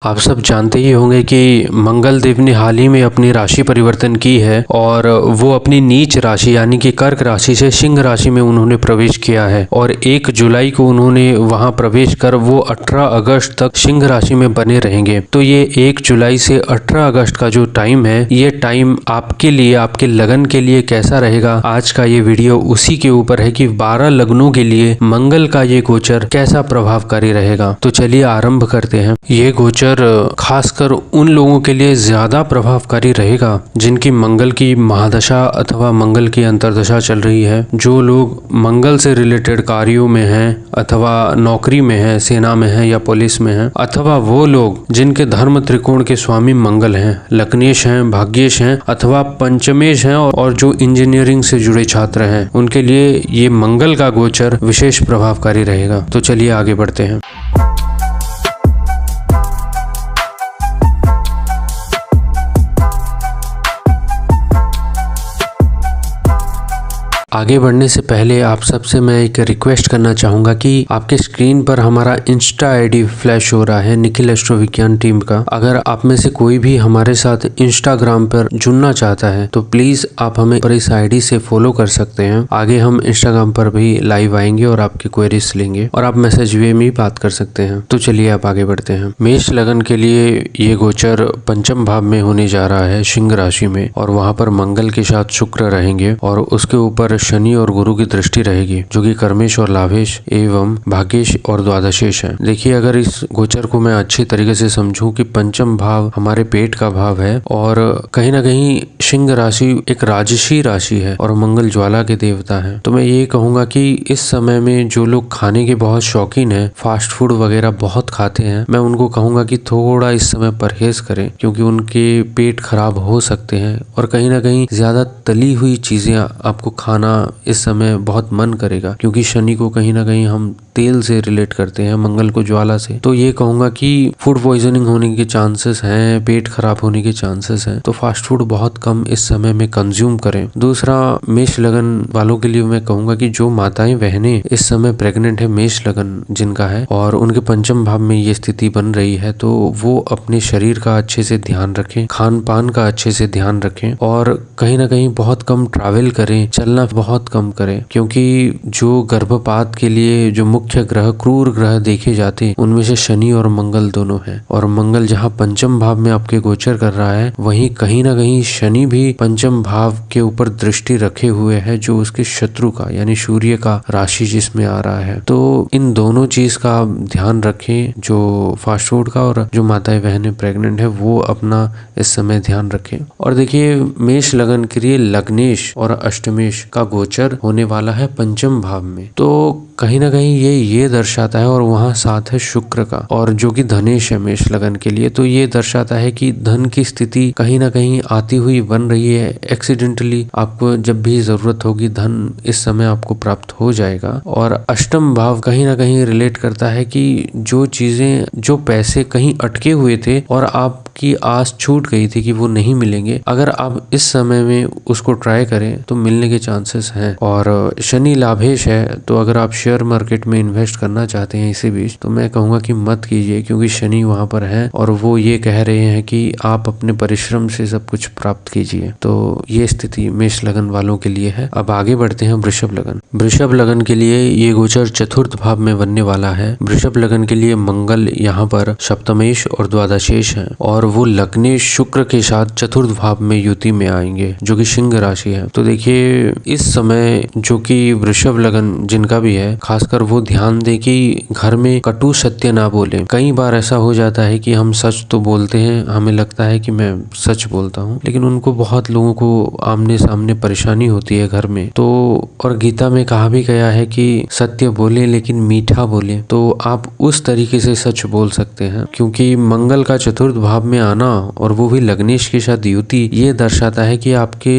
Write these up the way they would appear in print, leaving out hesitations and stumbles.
आप सब जानते ही होंगे कि मंगल देव ने हाल ही में अपनी राशि परिवर्तन की है और वो अपनी नीच राशि यानी कि कर्क राशि से सिंह राशि में उन्होंने प्रवेश किया है और 1 जुलाई को उन्होंने वहां प्रवेश कर वो 18 अगस्त तक सिंह राशि में बने रहेंगे। तो ये 1 जुलाई से 18 अगस्त का जो टाइम है, ये टाइम आपके लिए, आपके लगन के लिए कैसा रहेगा, आज का ये वीडियो उसी के ऊपर है कि 12 लग्नों के लिए मंगल का ये गोचर कैसा प्रभावकारी रहेगा। तो चलिए आरंभ करते हैं। ये गोचर खासकर उन लोगों के लिए ज्यादा प्रभावकारी रहेगा जिनकी मंगल की महादशा अथवा मंगल की अंतर्दशा चल रही है। जो लोग मंगल से रिलेटेड कार्यों में हैं अथवा नौकरी में हैं, सेना में हैं या पुलिस में हैं, अथवा वो लोग जिनके धर्म त्रिकोण के स्वामी मंगल हैं, लग्नेश हैं, भाग्येश हैं अथवा पंचमेश हैं और जो इंजीनियरिंग से जुड़े छात्र हैं, उनके लिए ये मंगल का गोचर विशेष प्रभावकारी रहेगा। तो चलिए आगे बढ़ते हैं। आगे बढ़ने से पहले आप सबसे मैं एक रिक्वेस्ट करना चाहूँगा कि आपके स्क्रीन पर हमारा इंस्टा आईडी फ्लैश हो रहा है निखिल एस्ट्रो विज्ञान टीम का। अगर आप में से कोई भी हमारे साथ इंस्टाग्राम पर जुड़ना चाहता है तो प्लीज़ आप हमें पर इस आईडी से फॉलो कर सकते हैं। आगे हम इंस्टाग्राम पर भी लाइव आएंगे और आपकी क्वेरीज लेंगे और आप मैसेज वे में बात कर सकते हैं। तो चलिए आप आगे बढ़ते हैं। मेष लगन के लिए ये गोचर पंचम भाव में होने जा रहा है, सिंह राशि में, और वहाँ पर मंगल के साथ शुक्र रहेंगे और उसके ऊपर शनि और गुरु की दृष्टि रहेगी जो कि कर्मेश और लाभेश एवं भाग्येश और द्वादशेश है। देखिए, अगर इस गोचर को मैं अच्छी तरीके से समझूं कि पंचम भाव हमारे पेट का भाव है और कहीं ना कहीं सिंह राशि एक राजसी राशि है और मंगल ज्वाला के देवता है, तो मैं ये कहूंगा कि इस समय में जो लोग खाने के बहुत शौकीन है, फास्ट फूड वगैरह बहुत खाते हैं, मैं उनको कहूंगा कि थोड़ा इस समय परहेज करें क्योंकि उनके पेट खराब हो सकते हैं और कहीं ना कहीं ज्यादा तली हुई चीजें आपको खाना इस समय बहुत मन करेगा क्योंकि शनि को कहीं ना कहीं हम तेल से रिलेट करते हैं, मंगल को ज्वाला से। तो ये कहूंगा कि फूड पॉइजनिंग होने के चांसेस हैं, पेट खराब होने के चांसेस हैं, तो फास्ट फूड बहुत कम इस समय में कंज्यूम करें। दूसरा, मेष लगन वालों के लिए मैं कहूंगा कि जो माताएं बहनें इस समय प्रेग्नेंट है, मेष लगन जिनका है और उनके पंचम भाव में ये स्थिति बन रही है, तो वो अपने शरीर का अच्छे से ध्यान रखें, खान पान का अच्छे से ध्यान रखें और कहीं ना कहीं बहुत कम ट्रैवल करें, चलना बहुत कम करें क्योंकि जो गर्भपात के लिए जो मुख्य ग्रह, क्रूर ग्रह देखे जाते, उनमें से शनि और मंगल दोनों हैं और मंगल जहां पंचम भाव में आपके गोचर कर रहा है, वहीं कहीं ना कहीं शनि भी पंचम भाव के ऊपर दृष्टि रखे हुए है जो उसके शत्रु का यानी सूर्य का राशि जिसमें आ रहा है। तो इन दोनों चीज का आप ध्यान रखें, जो फास्ट फूड का और जो माताएं बहनें प्रेग्नेंट है वो अपना इस समय ध्यान रखें। और देखिए, मेष लगन के लिए लग्नेश और अष्टमेश का गोचर होने वाला है पंचम भाव में, तो कहीं ना कहीं ये दर्शाता है और वहाँ साथ है शुक्र का और जो कि धनेश है मेष लगन के लिए, तो ये दर्शाता है कि धन की स्थिति कहीं ना कहीं आती हुई बन रही है। एक्सीडेंटली आपको जब भी जरूरत होगी धन इस समय आपको प्राप्त हो जाएगा। और अष्टम भाव कहीं ना कहीं रिलेट करता है कि जो चीजें, जो पैसे कहीं अटके हुए थे और आपकी आस छूट गई थी कि वो नहीं मिलेंगे, अगर आप इस समय में उसको ट्राई करें तो मिलने के चांसेस हैं। और शनि लाभेश है, तो अगर आप शेयर मार्केट में इन्वेस्ट करना चाहते हैं इसी बीच, तो मैं कहूंगा कि मत कीजिए क्योंकि शनि वहां पर है और वो ये कह रहे हैं कि आप अपने परिश्रम से सब कुछ प्राप्त कीजिए। तो ये स्थिति मेष लगन वालों के लिए है। अब आगे बढ़ते हैं वृषभ लगन। वृषभ लगन के लिए ये गोचर चतुर्थ भाव में बनने वाला है। वृषभ लगन के लिए मंगल यहाँ पर सप्तमेश और द्वादशेश है और वो लग्नेश शुक्र के साथ चतुर्थ भाव में युति में आएंगे जो कि सिंह राशि है। तो देखिए, इस समय जो कि वृषभ लगन जिनका भी है, खासकर वो ध्यान दे कि घर में कटु सत्य ना बोले। कई बार ऐसा हो जाता है कि हम सच तो बोलते हैं, हमें लगता है कि मैं सच बोलता हूँ, लेकिन उनको बहुत लोगों को आमने सामने परेशानी होती है घर में। तो और गीता में कहा भी गया है कि सत्य बोले लेकिन मीठा बोले, तो आप उस तरीके से सच बोल सकते हैं क्योंकि मंगल का चतुर्थ भाव में आना और वो भी लग्नेश के साथ युति, ये दर्शाता है कि आपके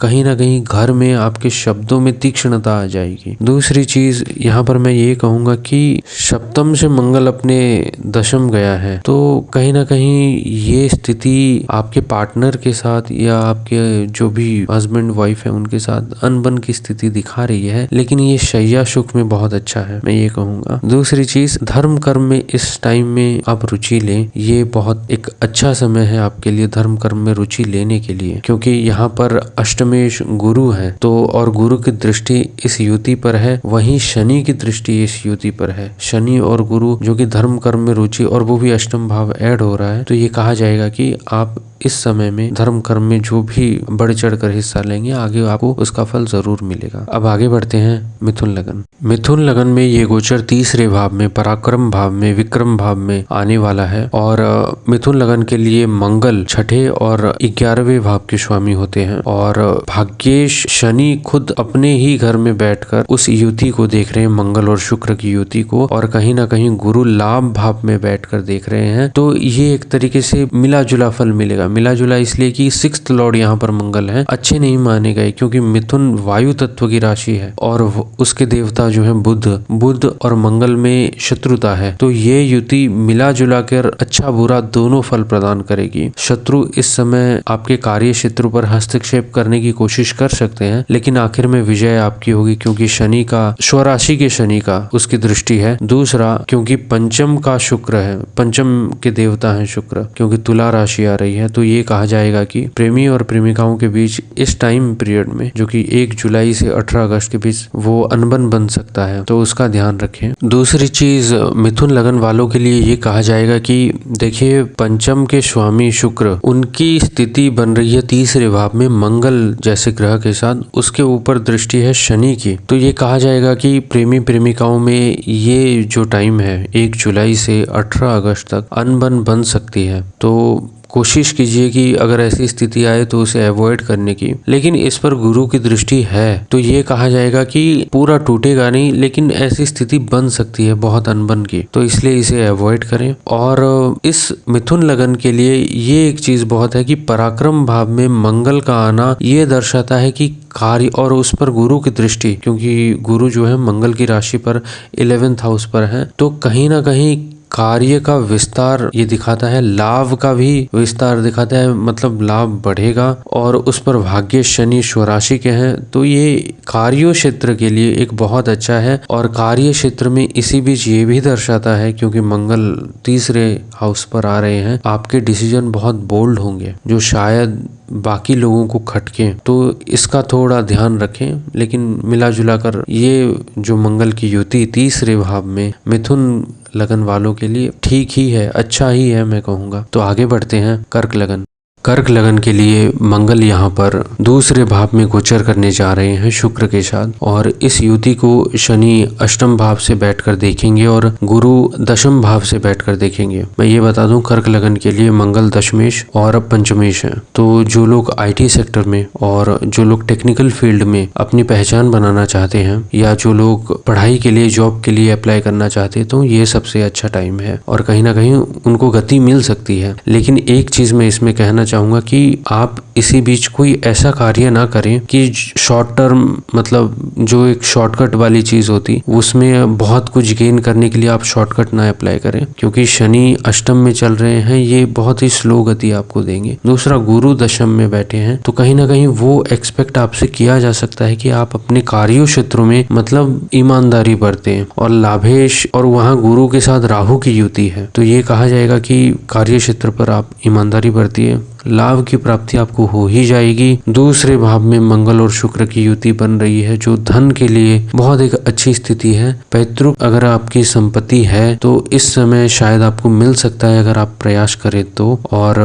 कहीं ना कहीं घर में आपके शब्दों में तीक्ष्णता आ जाएगी। दूसरी चीज यहाँ पर मैं ये कहूँगा कि सप्तम से मंगल अपने दशम गया है, तो कहीं ना कहीं ये स्थिति आपके पार्टनर के साथ या आपके जो भी हस्बैंड वाइफ है उनके साथ अनबन की स्थिति दिखा रही है, लेकिन ये शैया सुख में बहुत अच्छा है, मैं ये कहूँगा। दूसरी चीज, धर्म कर्म में इस टाइम में आप रुचि लें, ये बहुत एक अच्छा समय है आपके लिए धर्म कर्म में रुचि लेने के लिए, क्योंकि यहाँ पर अष्टमेश गुरु है, तो और गुरु की दृष्टि इस युति पर है, वहीं शनि की दृष्टि इस युति पर है। शनि और गुरु जो कि धर्म कर्म में रुचि और वो भी अष्टम भाव ऐड हो रहा है, तो ये कहा जाएगा कि आप इस समय में धर्म कर्म में जो भी बढ़ चढ़ कर हिस्सा लेंगे, आगे आपको उसका फल जरूर मिलेगा। अब आगे बढ़ते हैं मिथुन लगन। मिथुन लगन में ये गोचर तीसरे भाव में, पराक्रम भाव में, विक्रम भाव में आने वाला है और मिथुन लगन के लिए मंगल छठे और 11वें भाव के स्वामी होते हैं और भाग्येश शनि खुद अपने ही घर में बैठकर उस युति को देख रहे हैं, मंगल और शुक्र की युति को, और कहीं ना कहीं गुरु लाभ भाव में बैठकर देख रहे हैं। तो ये एक तरीके से मिला जुला फल मिलेगा। मिला जुला इसलिए कि 6th लॉर्ड यहाँ पर मंगल है, अच्छे नहीं माने गए क्योंकि मिथुन वायु तत्व की राशि है और उसके देवता जो है बुध और मंगल में शत्रुता है, तो ये युति मिला जुला कर अच्छा बुरा दोनों फल प्रदान करेगी। शत्रु इस समय आपके कार्य क्षेत्र पर हस्तक्षेप करने की कोशिश कर सकते हैं, लेकिन आखिर में विजय आपकी होगी क्योंकि शनि का, स्वराशि के शनि का उसकी दृष्टि है। दूसरा, क्योंकि पंचम का शुक्र है, पंचम के देवता है शुक्र, क्योंकि तुला राशि आ रही है, तो ये कहा जाएगा कि प्रेमी और प्रेमिकाओं के बीच इस टाइम पीरियड में, जो कि 1 जुलाई से 18 अगस्त के बीच वो अनबन बन सकता है, तो उसका ध्यान रखें। दूसरी चीज, मिथुन लगन वालों के लिए ये कहा जाएगा कि देखिए, पंचम के स्वामी शुक्र, उनकी स्थिति बन रही है तीसरे भाव में मंगल जैसे ग्रह के साथ, उसके ऊपर दृष्टि है शनि की, तो ये कहा जाएगा कि प्रेमी प्रेमिकाओं में ये जो टाइम है 1 जुलाई से 18 अगस्त तक अनबन बन सकती है, तो कोशिश कीजिए कि अगर ऐसी स्थिति आए तो उसे अवॉइड करने की। लेकिन इस पर गुरु की दृष्टि है, तो ये कहा जाएगा कि पूरा टूटेगा नहीं, लेकिन ऐसी स्थिति बन सकती है बहुत अनबन की, तो इसलिए इसे अवॉइड करें। और इस मिथुन लगन के लिए ये एक चीज बहुत है कि पराक्रम भाव में मंगल का आना ये दर्शाता है कि कार्य, और उस पर गुरु की दृष्टि, क्योंकि गुरु जो है मंगल की राशि पर 11th हाउस पर है, तो कहीं ना कहीं कार्य का विस्तार ये दिखाता है, लाभ का भी विस्तार दिखाता है, मतलब लाभ बढ़ेगा, और उस पर भाग्य शनि स्वराशि के हैं, तो ये कार्य क्षेत्र के लिए एक बहुत अच्छा है। और कार्य क्षेत्र में इसी बीच ये भी दर्शाता है, क्योंकि मंगल तीसरे हाउस पर आ रहे हैं, आपके डिसीजन बहुत बोल्ड होंगे जो शायद बाकी लोगों को खटके, तो इसका थोड़ा ध्यान रखें। लेकिन मिला जुला कर ये जो मंगल की युति तीसरे भाव में मिथुन लगन वालों के लिए ठीक ही है, अच्छा ही है मैं कहूँगा। तो आगे बढ़ते हैं कर्क लगन। कर्क लगन के लिए मंगल यहाँ पर दूसरे भाव में गोचर करने जा रहे हैं शुक्र के साथ, और इस युति को शनि अष्टम भाव से बैठकर देखेंगे और गुरु दशम भाव से बैठकर देखेंगे। मैं ये बता दूं, कर्क लगन के लिए मंगल दशमेश और पंचमेश है, तो जो लोग IT सेक्टर में और जो लोग टेक्निकल फील्ड में अपनी पहचान बनाना चाहते हैं, या जो लोग पढ़ाई के लिए जॉब के लिए अप्लाई करना चाहते हैं, तो ये सबसे अच्छा टाइम है और कहीं ना कहीं उनको गति मिल सकती है। लेकिन एक चीज मैं इसमें कहना चाहूंगा कि आप इसी बीच कोई ऐसा कार्य ना करें कि शॉर्ट टर्म, मतलब जो एक शॉर्टकट वाली चीज होती, उसमें बहुत कुछ गेन करने के लिए आप शॉर्टकट ना अप्लाई करें, क्योंकि शनि अष्टम में चल रहे हैं, ये बहुत ही स्लो गति आपको देंगे। दूसरा, गुरु दशम में बैठे हैं, तो कहीं ना कहीं वो एक्सपेक्ट आपसे किया जा सकता है कि आप अपने कार्य क्षेत्रों में मतलब ईमानदारी बरतें, और लाभेश, और वहाँ गुरु के साथ राहु की युति है, तो ये कहा जाएगा कि कार्य क्षेत्र पर आप ईमानदारी बरतिए, लाभ की प्राप्ति आपको हो ही जाएगी। दूसरे भाव में मंगल और शुक्र की युति बन रही है, जो धन के लिए बहुत एक अच्छी स्थिति है। पैतृक अगर आपकी संपत्ति है तो इस समय शायद आपको मिल सकता है अगर आप प्रयास करें तो। और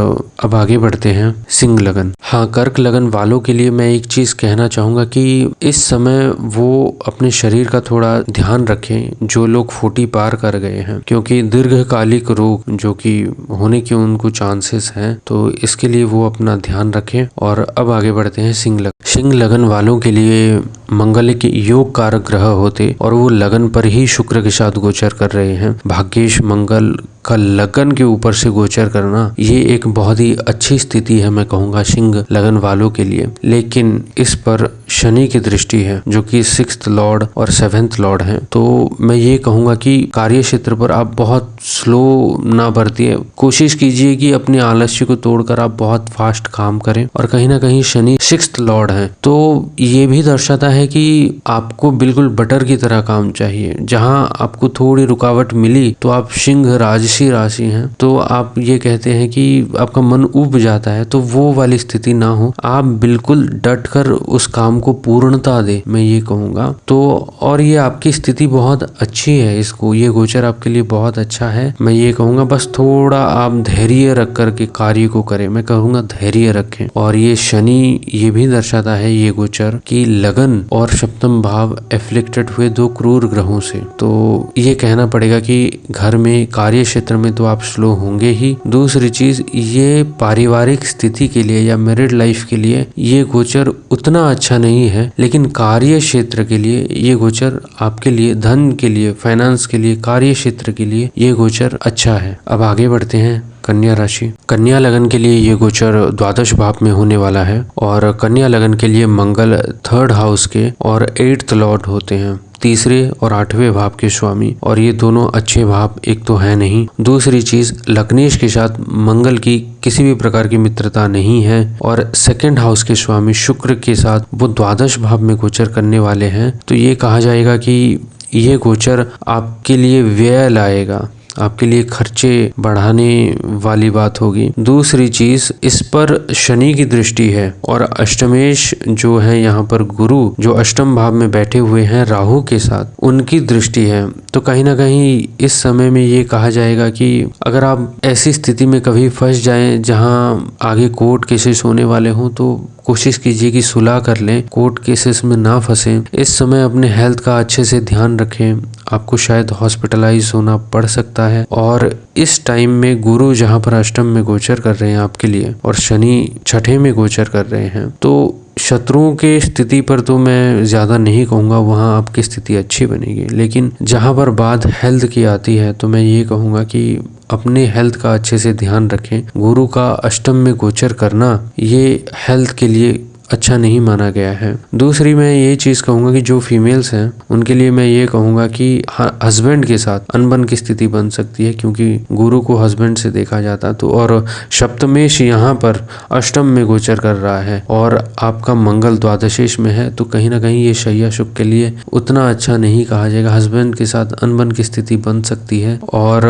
अब आगे बढ़ते हैं सिंह लगन। हाँ, कर्क लगन वालों के लिए मैं एक चीज कहना चाहूंगा कि इस समय वो अपने शरीर का थोड़ा ध्यान रखें, जो लोग 40 पार कर गए हैं, क्योंकि दीर्घकालिक रोग जो कि होने के उनको चांसेस हैं, तो इसके लिए वो अपना ध्यान रखें। और अब आगे बढ़ते हैं सिंह लगन। सिंह लगन वालों के लिए मंगल के योग कारक ग्रह होते और वो लगन पर ही शुक्र के साथ गोचर कर रहे हैं। भाग्येश मंगल का लगन के ऊपर से गोचर करना ये एक बहुत ही अच्छी स्थिति है, मैं कहूँगा सिंह लगन वालों के लिए। लेकिन इस पर शनि की दृष्टि है जो कि 6th लॉर्ड और 7th लॉर्ड है। तो मैं ये कहूँगा कि कार्य क्षेत्र पर आप बहुत स्लो ना बरतिए, कोशिश कीजिए कि अपने आलस्य को तोड़कर आप बहुत फास्ट काम करें। और कहीं ना कहीं शनि 6th लॉर्ड है तो ये भी दर्शाता है कि आपको बिल्कुल बटर की तरह काम चाहिए। जहां आपको थोड़ी रुकावट मिली तो आप सिंह राजसी राशि हैं, तो आप ये कहते हैं कि आपका मन उब जाता है, तो वो वाली स्थिति ना हो। आप बिल्कुल डट कर उस काम को पूर्णता दे, मैं ये कहूँगा। तो और ये आपकी स्थिति बहुत अच्छी है, इसको ये गोचर आपके लिए बहुत अच्छा है। मैं ये कहूँगा बस थोड़ा आप धैर्य रख कर के कार्य को करें, मैं कहूँगा धैर्य रखें। और ये शनि ये भी दर्शाता है ये गोचर कि लगन और सप्तम भाव एफ्लिक्टेड हुए दो क्रूर ग्रहों से। तो ये कहना पड़ेगा कि घर में कार्य क्षेत्र में तो आप स्लो होंगे ही। दूसरी चीज ये पारिवारिक स्थिति के लिए या मैरिड लाइफ के लिए ये गोचर उतना अच्छा नहीं है, लेकिन कार्य क्षेत्र के लिए ये गोचर आपके लिए, धन के लिए, फाइनेंस के लिए, कार्य क्षेत्र के लिए ये गोचर अच्छा है। अब आगे बढ़ते हैं कन्या राशि। कन्या लगन के लिए ये गोचर द्वादश भाव में होने वाला है और कन्या लगन के लिए मंगल 3rd हाउस के और 8th लॉर्ड होते हैं, तीसरे और 8वें भाव के स्वामी। और ये दोनों अच्छे भाव एक तो है नहीं। दूसरी चीज लग्नेश के साथ मंगल की किसी भी प्रकार की मित्रता नहीं है और 2nd हाउस के स्वामी शुक्र के साथ वो द्वादश भाव में गोचर करने वाले हैं। तो ये कहा जाएगा कि ये गोचर आपके लिए व्यय लाएगा, आपके लिए खर्चे बढ़ाने वाली बात होगी। दूसरी चीज इस पर शनि की दृष्टि है और अष्टमेश जो है यहाँ पर गुरु जो अष्टम भाव में बैठे हुए हैं राहु के साथ, उनकी दृष्टि है। तो कहीं ना कहीं इस समय में ये कहा जाएगा कि अगर आप ऐसी स्थिति में कभी फंस जाएं जहाँ आगे कोर्ट केसेस होने वाले हों तो कोशिश कीजिए कि सुलह कर लें, कोर्ट केसेस में ना फंसें। इस समय अपने हेल्थ का अच्छे से ध्यान रखें, आपको शायद हॉस्पिटलाइज होना पड़ सकता है। और इस टाइम में गुरु जहाँ पर अष्टम में गोचर कर रहे हैं आपके लिए और शनि 6ठे में गोचर कर रहे हैं, तो शत्रुओं के स्थिति पर तो मैं ज्यादा नहीं कहूँगा, वहाँ आपकी स्थिति अच्छी बनेगी। लेकिन जहाँ पर बात हेल्थ की आती है तो मैं ये कहूँगा कि अपने हेल्थ का अच्छे से ध्यान रखें। गुरु का अष्टम में गोचर करना ये हेल्थ के लिए अच्छा नहीं माना गया है। दूसरी मैं ये चीज कहूँगा कि जो फीमेल्स हैं उनके लिए मैं ये कहूँगा कि हस्बैंड के साथ अनबन की स्थिति बन सकती है, क्योंकि गुरु को हस्बैंड से देखा जाता तो। और सप्तमेश यहाँ पर अष्टम में गोचर कर रहा है और आपका मंगल द्वादशेश में है, तो कहीं ना कहीं ये शैया शुभ के लिए उतना अच्छा नहीं कहा जाएगा। हस्बैंड के साथ अनबन की स्थिति बन सकती है और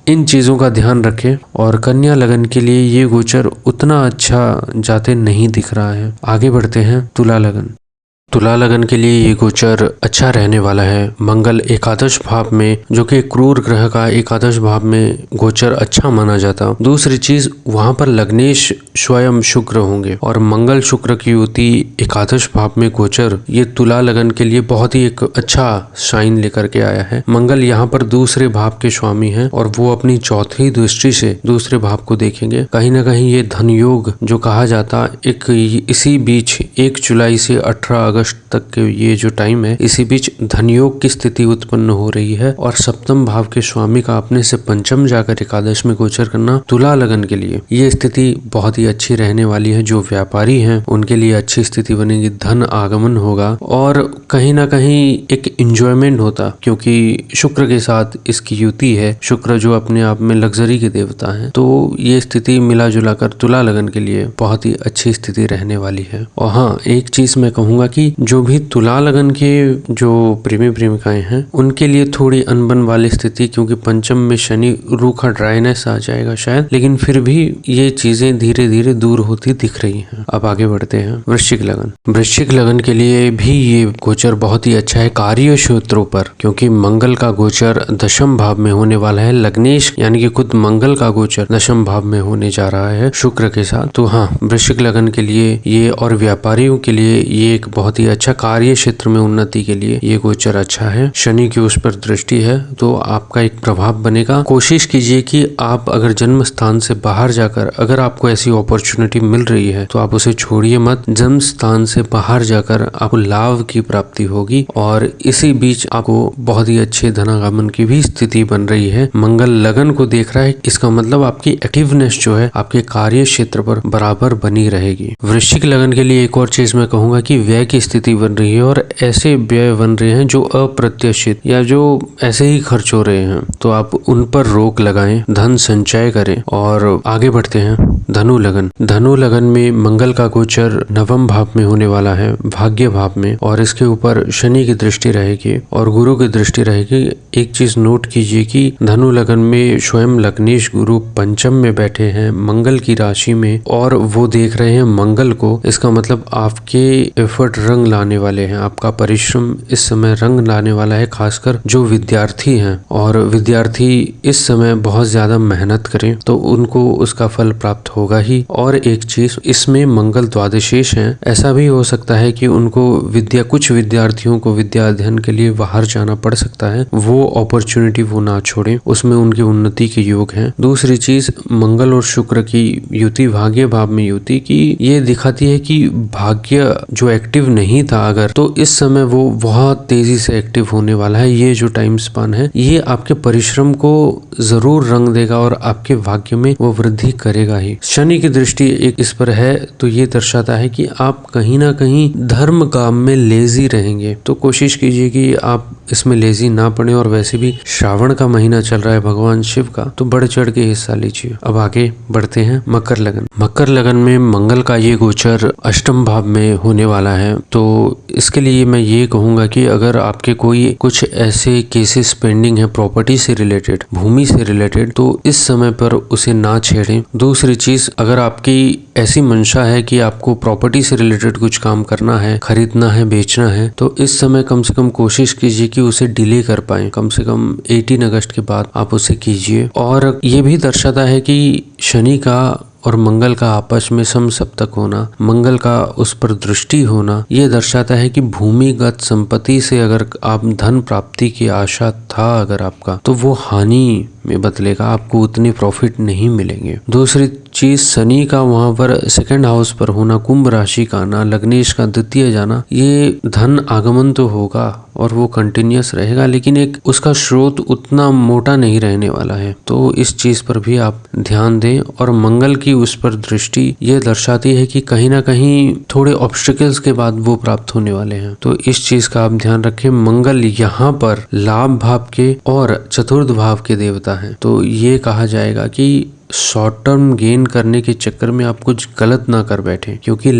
इन चीजों का ध्यान रखें। और कन्या लगन के लिए ये गोचर उतना अच्छा जाते नहीं दिख रहा है। आगे बढ़ते हैं तुला लगन। तुला लगन के लिए ये गोचर अच्छा रहने वाला है। मंगल एकादश भाव में, जो कि क्रूर ग्रह का एकादश भाव में गोचर अच्छा माना जाता। दूसरी चीज वहां पर लग्नेश स्वयं शुक्र होंगे और मंगल शुक्र की युति एकादश भाव में गोचर ये तुला लगन के लिए बहुत ही एक अच्छा साइन लेकर के आया है। मंगल यहाँ पर दूसरे भाव के स्वामी हैं और वो अपनी चौथी दृष्टि से दूसरे भाव को देखेंगे। कहीं ना कहीं ये धन योग जो कहा जाता, एक इसी बीच 1 जुलाई से 18 अगस्त तक के ये जो टाइम है, इसी बीच धनयोग की स्थिति उत्पन्न हो रही है और सप्तम भाव के स्वामी का अपने से पंचम जाकर एकादश में गोचर करना तुला लगन के लिए ये स्थिति बहुत ही अच्छी रहने वाली है। जो व्यापारी हैं उनके लिए अच्छी स्थिति बनेगी, धन आगमन होगा और कहीं ना कहीं एक इंजॉयमेंट होता, क्योंकि शुक्र के साथ इसकी युति है। शुक्र जो अपने आप में लग्जरी के देवता है, तो ये स्थिति मिला जुला कर तुला लगन के लिए बहुत ही अच्छी स्थिति रहने वाली है। और हाँ, एक चीज मैं कहूँगा कि जो भी तुला लगन के जो प्रेमी प्रेमिकाएं हैं उनके लिए थोड़ी अनबन वाली स्थिति, क्योंकि पंचम में शनि, रूखा ड्राइनेस आ जाएगा शायद, लेकिन फिर भी ये चीजें धीरे धीरे दूर होती दिख रही हैं। अब आगे बढ़ते हैं वृश्चिक लगन। वृश्चिक लगन के लिए भी ये गोचर बहुत ही अच्छा है कार्य क्षेत्रों पर, क्योंकि मंगल का गोचर दशम भाव में होने वाला है। लग्नेश यानी कि खुद मंगल का गोचर दशम भाव में होने जा रहा है शुक्र के साथ। तो हाँ, वृश्चिक लगन के लिए ये और व्यापारियों के लिए ये एक बहुत बहुत ही अच्छा कार्य क्षेत्र में उन्नति के लिए ये गोचर अच्छा है। शनि की उस पर दृष्टि है तो आपका एक प्रभाव बनेगा। कोशिश कीजिए कि आप अगर जन्म स्थान से बाहर जाकर अगर आपको ऐसी अपॉर्चुनिटी मिल रही है तो आप उसे छोड़िए मत। जन्म स्थान से बाहर जाकर आपको लाभ की प्राप्ति होगी और इसी बीच आपको बहुत ही अच्छे धनागमन की भी स्थिति बन रही है। मंगल लगन को देख रहा है, इसका मतलब आपकी एक्टिवनेस जो है आपके कार्य क्षेत्र पर बराबर बनी रहेगी। वृश्चिक लगन के लिए एक और चीज मैं कहूंगा कि व्यय की स्थिति बन रही है और ऐसे व्यय बन रहे हैं जो अप्रत्याशित या जो ऐसे ही खर्च हो रहे हैं, तो आप उन पर रोक लगाएं, धन संचय करें। और आगे बढ़ते हैं धनु लगन। धनु लगन में मंगल का गोचर नवम भाव में होने वाला है, भाग्य भाव में, और इसके ऊपर शनि की दृष्टि रहेगी और गुरु की दृष्टि रहेगी। एक चीज नोट कीजिए कि धनु लगन में स्वयं लग्नेश गुरु पंचम में बैठे हैं मंगल की राशि में और वो देख रहे हैं मंगल को। इसका मतलब आपके एफर्ट रंग लाने वाले हैं, आपका परिश्रम इस समय रंग लाने वाला है, खासकर जो विद्यार्थी हैं। और विद्यार्थी इस समय बहुत ज्यादा मेहनत करें तो उनको उसका फल प्राप्त होगा ही। और एक चीज, इसमें मंगल द्वादशेष है, ऐसा भी हो सकता है कि उनको कुछ विद्यार्थियों को विद्या अध्ययन के लिए बाहर जाना पड़ सकता है, वो अपॉर्चुनिटी वो ना छोड़ें, उसमें उनकी उन्नति के योग हैं। दूसरी चीज, मंगल और शुक्र की युति, भाग्य भाव में युति की, ये दिखाती है कि भाग्य जो एक्टिव नहीं था अगर, तो इस समय वो बहुत तेजी से एक्टिव होने वाला है। ये जो टाइम स्पान है ये आपके परिश्रम को जरूर रंग देगा और आपके भाग्य में वो वृद्धि करेगा ही। शनि की दृष्टि एक इस पर है तो ये दर्शाता है कि आप कहीं ना कहीं धर्म काम में लेजी रहेंगे, तो कोशिश कीजिए कि आप इसमें लेजी ना पड़े। और वैसे भी श्रावण का महीना चल रहा है भगवान शिव का, तो बढ़ चढ़ के हिस्सा लीजिए। अब आगे बढ़ते हैं मकर लगन। मकर लगन में मंगल का ये गोचर अष्टम भाव में होने वाला है, तो इसके लिए मैं ये कहूंगा कि अगर आपके कोई कुछ ऐसे केसेस पेंडिंग है प्रॉपर्टी से रिलेटेड, भूमि से रिलेटेड, तो इस समय पर उसे ना छेड़ें। दूसरी चीज, अगर आपकी ऐसी मंशा है कि आपको प्रॉपर्टी से रिलेटेड कुछ काम करना है, खरीदना है, बेचना है, तो इस समय कम से कम कोशिश कीजिए कि उसे डिले कर पाए। कम से कम 18 अगस्त के बाद आप उसे कीजिए। और ये भी दर्शाता है कि शनि का और मंगल का आपस में समसप्तक होना, मंगल का उस पर दृष्टि होना, ये दर्शाता है कि भूमिगत संपत्ति से अगर आप धन प्राप्ति की आशा था अगर आपका, तो वो हानि में बदलेगा, आपको उतने प्रॉफिट नहीं मिलेंगे। दूसरी चीज, शनि का वहां पर सेकंड हाउस पर होना, कुंभ राशि का आना, लग्नेश का द्वितीय जाना, ये धन आगमन तो होगा और वो कंटिन्यूस रहेगा, लेकिन एक उसका स्रोत उतना मोटा नहीं रहने वाला है, तो इस चीज पर भी आप ध्यान दें। और मंगल की उस पर दृष्टि ये दर्शाती है कि कहीं ना कहीं थोड़े ऑब्स्टिकल्स के बाद वो प्राप्त होने वाले हैं, तो इस चीज का आप ध्यान रखें। मंगल यहाँ पर लाभ भाव के और चतुर्थ भाव के देवता हैं, तो ये कहा जाएगा कि शॉर्ट टर्म गेन करने के चक्कर में आप कुछ गलत ना कर बैठे, क्योंकि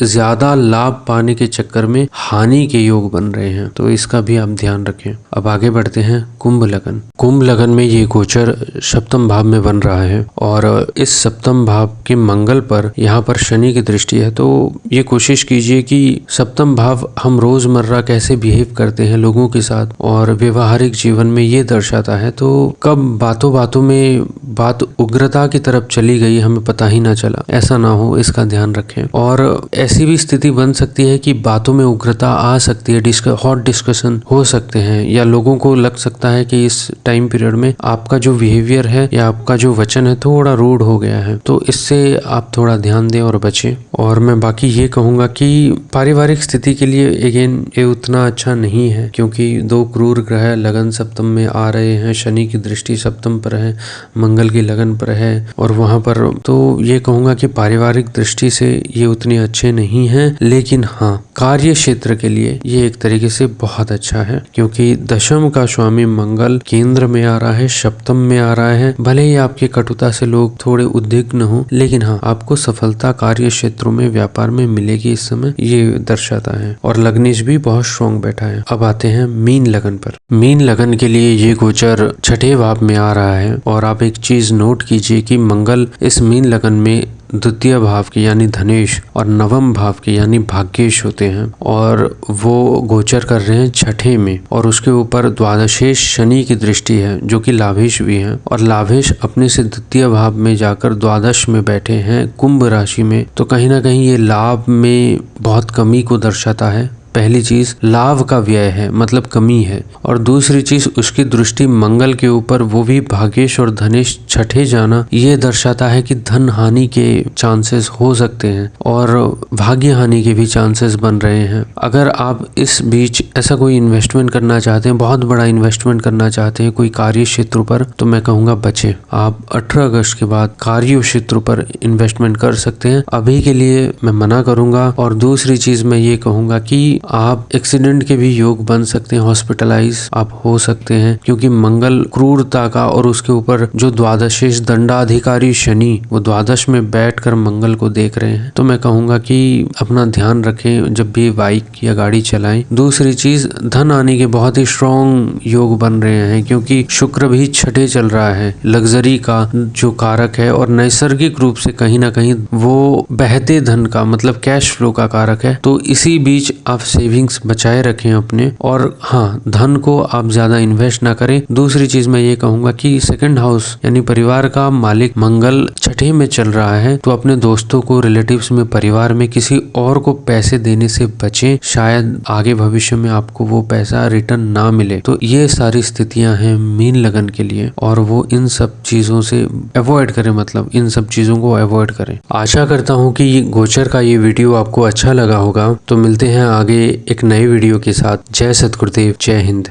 ज्यादा लाभ पाने के चक्कर में हानि के योग बन रहे हैं, तो इसका भी आप ध्यान रखें। अब आगे बढ़ते हैं कुंभ लगन। कुंभ लगन में ये गोचर सप्तम भाव में बन रहा है और इस सप्तम भाव के मंगल पर यहाँ पर शनि की दृष्टि है, तो ये कोशिश कीजिए कि सप्तम भाव हम रोजमर्रा कैसे बिहेव करते हैं लोगों के साथ और व्यवहारिक जीवन में ये दर्शाता है, तो कब बातों बातों में बात उग्रता की तरफ चली गई हमें पता ही ना चला, ऐसा ना हो, इसका ध्यान रखें। और ऐसी भी स्थिति बन सकती है कि बातों में उग्रता आ सकती है, हॉट डिस्कशन हो सकते हैं, या लोगों को लग सकता है कि इस टाइम पीरियड में आपका जो बिहेवियर है या आपका जो वचन है थोड़ा रूड हो गया है, तो इससे आप थोड़ा ध्यान दें और बचें। और मैं बाकी ये कहूंगा कि पारिवारिक स्थिति के लिए अगेन ये उतना अच्छा नहीं है, क्योंकि दो क्रूर ग्रह लगन सप्तम में आ रहे हैं, शनि की दृष्टि सप्तम पर है, मंगल की लगन पर है, और वहां पर तो ये कहूंगा कि पारिवारिक दृष्टि से ये उतने अच्छे नहीं हैं, लेकिन हाँ कार्य क्षेत्र के लिए ये एक तरीके से बहुत अच्छा है, क्योंकि दशम का स्वामी मंगल केंद्र में आ रहा है, सप्तम में आ रहा है। भले ही आपकी कटुता से लोग थोड़े उद्विग्न हो, लेकिन हाँ आपको सफलता कार्य क्षेत्रों में, व्यापार में मिलेगी इस समय, ये दर्शाता है। और लग्नेश भी बहुत स्ट्रॉन्ग बैठा है। अब आते हैं मीन लगन पर। मीन लगन के लिए ये गोचर छठे भाव में आ रहा है और आप एक चीज नोट कीजिए कि मंगल इस मीन लगन में द्वितीय भाव के यानी धनेश और नवम भाव के यानी भाग्येश होते हैं और वो गोचर कर रहे हैं छठे में और उसके ऊपर द्वादशेश शनि की दृष्टि है जो कि लाभेश भी है और लाभेश अपने से द्वितीय भाव में जाकर द्वादश में बैठे हैं कुंभ राशि में। तो कहीं ना कहीं ये लाभ में बहुत कमी को दर्शाता है। पहली चीज लाभ का व्यय है मतलब कमी है और दूसरी चीज उसकी दृष्टि मंगल के ऊपर वो भी भाग्येश और धनेश छठे जाना ये दर्शाता है कि धन हानि के चांसेस हो सकते हैं और भाग्य हानि के भी चांसेस बन रहे हैं। अगर आप इस बीच ऐसा कोई इन्वेस्टमेंट करना चाहते हैं, बहुत बड़ा इन्वेस्टमेंट करना चाहते हैं कोई कार्य क्षेत्र पर, तो मैं कहूँगा बचे। आप 18 अगस्त के बाद कार्य क्षेत्र पर इन्वेस्टमेंट कर सकते हैं, अभी के लिए मैं मना करूंगा। और दूसरी चीज मैं ये कहूँगा कि आप एक्सीडेंट के भी योग बन सकते हैं, हॉस्पिटलाइज आप हो सकते हैं क्योंकि मंगल क्रूरता का और उसके ऊपर जो द्वादशेश दंडाधिकारी शनि वो द्वादश में बैठकर मंगल को देख रहे हैं। तो मैं कहूँगा कि अपना ध्यान रखें जब भी बाइक या गाड़ी चलाएं। दूसरी चीज धन आने के बहुत ही स्ट्रॉन्ग योग बन रहे हैं क्योंकि शुक्र भी छठे चल रहा है, लग्जरी का जो कारक है और नैसर्गिक रूप से कहीं ना कहीं वो बहते धन का मतलब कैश फ्लो का कारक है। तो इसी बीच आप सेविंग्स बचाए रखें अपने और हाँ, धन को आप ज्यादा इन्वेस्ट ना करें। दूसरी चीज मैं ये कहूंगा कि सेकंड हाउस यानी परिवार का मालिक मंगल छठे में चल रहा है तो अपने दोस्तों को, रिलेटिव्स में, परिवार में किसी और को पैसे देने से बचें, शायद आगे भविष्य में आपको वो पैसा रिटर्न ना मिले। तो ये सारी स्थितियां हैं मीन लगन के लिए और वो इन सब चीजों से अवॉइड करें, मतलब इन सब चीजों को अवॉइड करें। आशा करता हूँ कि गोचर का ये वीडियो आपको अच्छा लगा होगा। तो मिलते हैं आगे एक नए वीडियो के साथ। जय सद्गुरुदेव, जय हिंद।